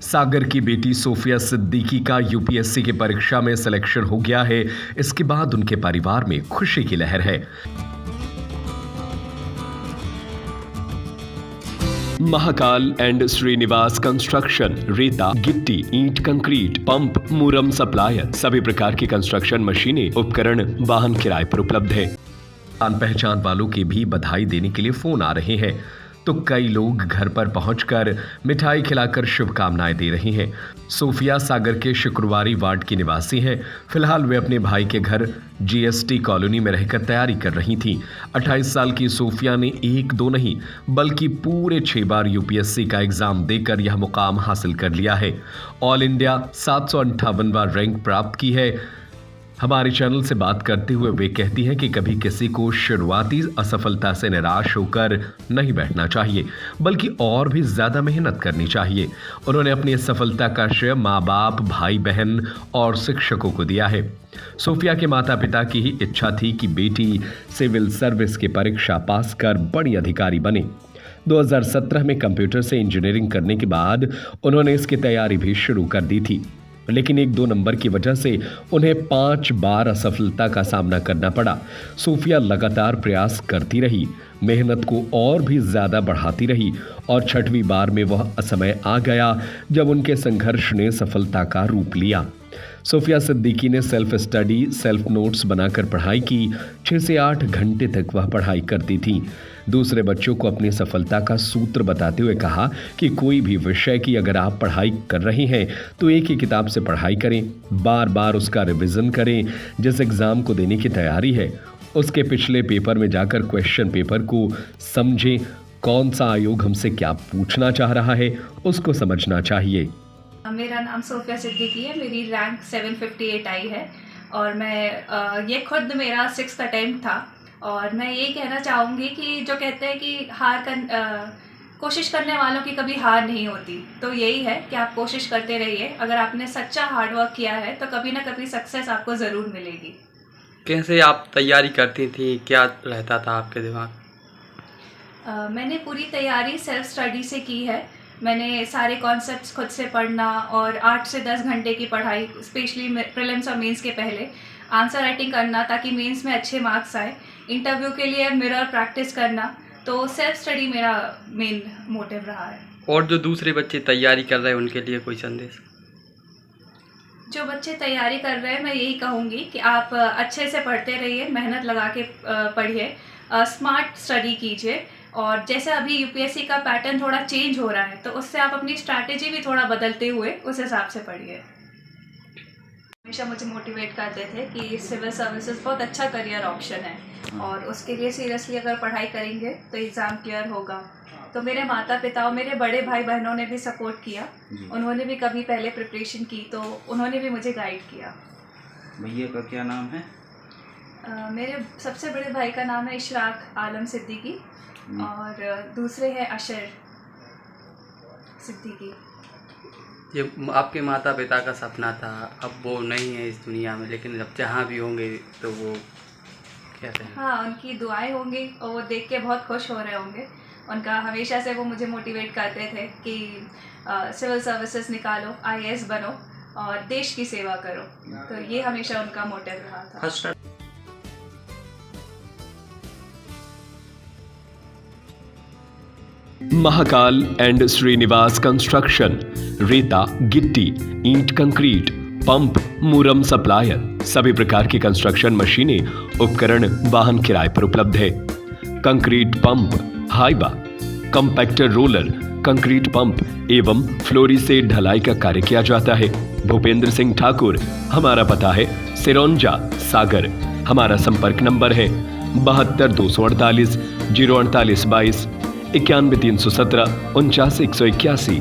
सागर की बेटी सोफिया सिद्दीकी का यूपीएससी की परीक्षा में सिलेक्शन हो गया है। इसके बाद उनके परिवार में खुशी की लहर है। महाकाल एंड श्रीनिवास कंस्ट्रक्शन रेता, गिट्टी, ईंट, कंक्रीट, पंप, मुरम सप्लायर, सभी प्रकार की कंस्ट्रक्शन मशीनें, उपकरण, वाहन किराए पर उपलब्ध है। जान पहचान वालों के भी बधाई देने के लिए फोन आ रहे हैं, तो कई लोग घर पर पहुंचकर मिठाई खिलाकर शुभकामनाएं दे रहे हैं। सोफिया सागर के शुक्रवारी वार्ड की निवासी हैं। फिलहाल वे अपने भाई के घर जीएसटी कॉलोनी में रहकर तैयारी कर रही थी। 28 साल की सोफिया ने एक दो नहीं बल्कि पूरे 6 बार यूपीएससी का एग्जाम देकर यह मुकाम हासिल कर लिया है। ऑल इंडिया 758वां रैंक प्राप्त की है। हमारे चैनल से बात करते हुए वे कहती हैं कि कभी किसी को शुरुआती असफलता से निराश होकर नहीं बैठना चाहिए, बल्कि और भी ज्यादा मेहनत करनी चाहिए। उन्होंने अपनी इस सफलता का श्रेय माँ बाप, भाई बहन और शिक्षकों को दिया है। सोफिया के माता पिता की ही इच्छा थी कि बेटी सिविल सर्विस की परीक्षा पास कर बड़ी अधिकारी बने। 2017 में कंप्यूटर से इंजीनियरिंग करने के बाद उन्होंने इसकी तैयारी भी शुरू कर दी थी, लेकिन 1-2 नंबर की वजह से उन्हें 5 बार असफलता का सामना करना पड़ा। सोफिया लगातार प्रयास करती रही, मेहनत को और भी ज्यादा बढ़ाती रही और 6वीं बार में वह समय आ गया जब उनके संघर्ष ने सफलता का रूप लिया। सोफिया सिद्दीकी ने सेल्फ स्टडी, सेल्फ नोट्स बनाकर पढ़ाई की। 6 से 8 घंटे तक वह पढ़ाई करती थी। दूसरे बच्चों को अपनी सफलता का सूत्र बताते हुए कहा कि कोई भी विषय की अगर आप पढ़ाई कर रहे हैं तो एक ही किताब से पढ़ाई करें, बार बार उसका रिवीजन करें। जिस एग्जाम को देने की तैयारी है उसके पिछले पेपर में जाकर क्वेश्चन पेपर को समझें। कौन सा आयोग हमसे क्या पूछना चाह रहा है उसको समझना चाहिए। मेरा नाम सोफिया सिद्दीकी है। मेरी रैंक 758 आई है और मैं ये खुद मेरा 6th अटेम्प्ट था। और मैं ये कहना चाहूँगी कि जो कहते हैं कि कोशिश करने वालों की कभी हार नहीं होती, तो यही है कि आप कोशिश करते रहिए। अगर आपने सच्चा हार्डवर्क किया है तो कभी ना कभी सक्सेस आपको ज़रूर मिलेगी। कैसे आप तैयारी करती थी, क्या रहता था आपके दिमाग? मैंने पूरी तैयारी सेल्फ स्टडी से की है। मैंने सारे कॉन्सेप्ट्स खुद से पढ़ना और 8 से 10 घंटे की पढ़ाई, स्पेशली प्रीलिम्स और मेंस के पहले आंसर राइटिंग करना ताकि मेंस में अच्छे मार्क्स आए। इंटरव्यू के लिए मिरर प्रैक्टिस करना। तो सेल्फ स्टडी मेरा मेन मोटिव रहा है। और जो दूसरे बच्चे तैयारी कर रहे हैं उनके लिए कोई संदेश? जो बच्चे तैयारी कर रहे हैं मैं यही कहूँगी कि आप अच्छे से पढ़ते रहिए, मेहनत लगा के पढ़िए, स्मार्ट स्टडी कीजिए। और जैसे अभी यूपीएससी का पैटर्न थोड़ा चेंज हो रहा है तो उससे आप अपनी स्ट्रैटेजी भी थोड़ा बदलते हुए उस हिसाब से पढ़िए। हमेशा मुझे मोटिवेट करते थे कि सिविल सर्विसेज बहुत अच्छा करियर ऑप्शन है और उसके लिए सीरियसली अगर पढ़ाई करेंगे तो एग्ज़ाम क्लियर होगा। तो मेरे माता पिता और मेरे बड़े भाई बहनों ने भी सपोर्ट किया। उन्होंने भी कभी पहले प्रिपरेशन की तो उन्होंने भी मुझे गाइड किया। भैया का क्या नाम है? मेरे सबसे बड़े भाई का नाम है इशराक आलम सिद्दीकी और दूसरे हैं अशर सिद्दीकी। ये आपके माता पिता का सपना था, अब वो नहीं है इस दुनिया में, लेकिन जब जहाँ भी होंगे तो वो कहते हैं। हाँ, उनकी दुआएं होंगी और वो देख के बहुत खुश हो रहे होंगे। उनका हमेशा से वो मुझे मोटिवेट करते थे कि सिविल सर्विसेज निकालो, आईएएस बनो और देश की सेवा करो। तो ये हमेशा उनका मोटिव रहा था। महाकाल एंड श्रीनिवास कंस्ट्रक्शन रेता, गिट्टी, ईंट, कंक्रीट, पंप, मुरम सप्लायर, सभी प्रकार की कंस्ट्रक्शन मशीनें, उपकरण, वाहन किराए पर उपलब्ध है। Concrete pump, Hyva, compactor roller, concrete pump एवं फ्लोरी से ढलाई का कार्य किया जाता है। भूपेंद्र सिंह ठाकुर, हमारा पता है सिरौंजा, सागर। हमारा संपर्क नंबर है 72 248 048 22 91 317 49 181।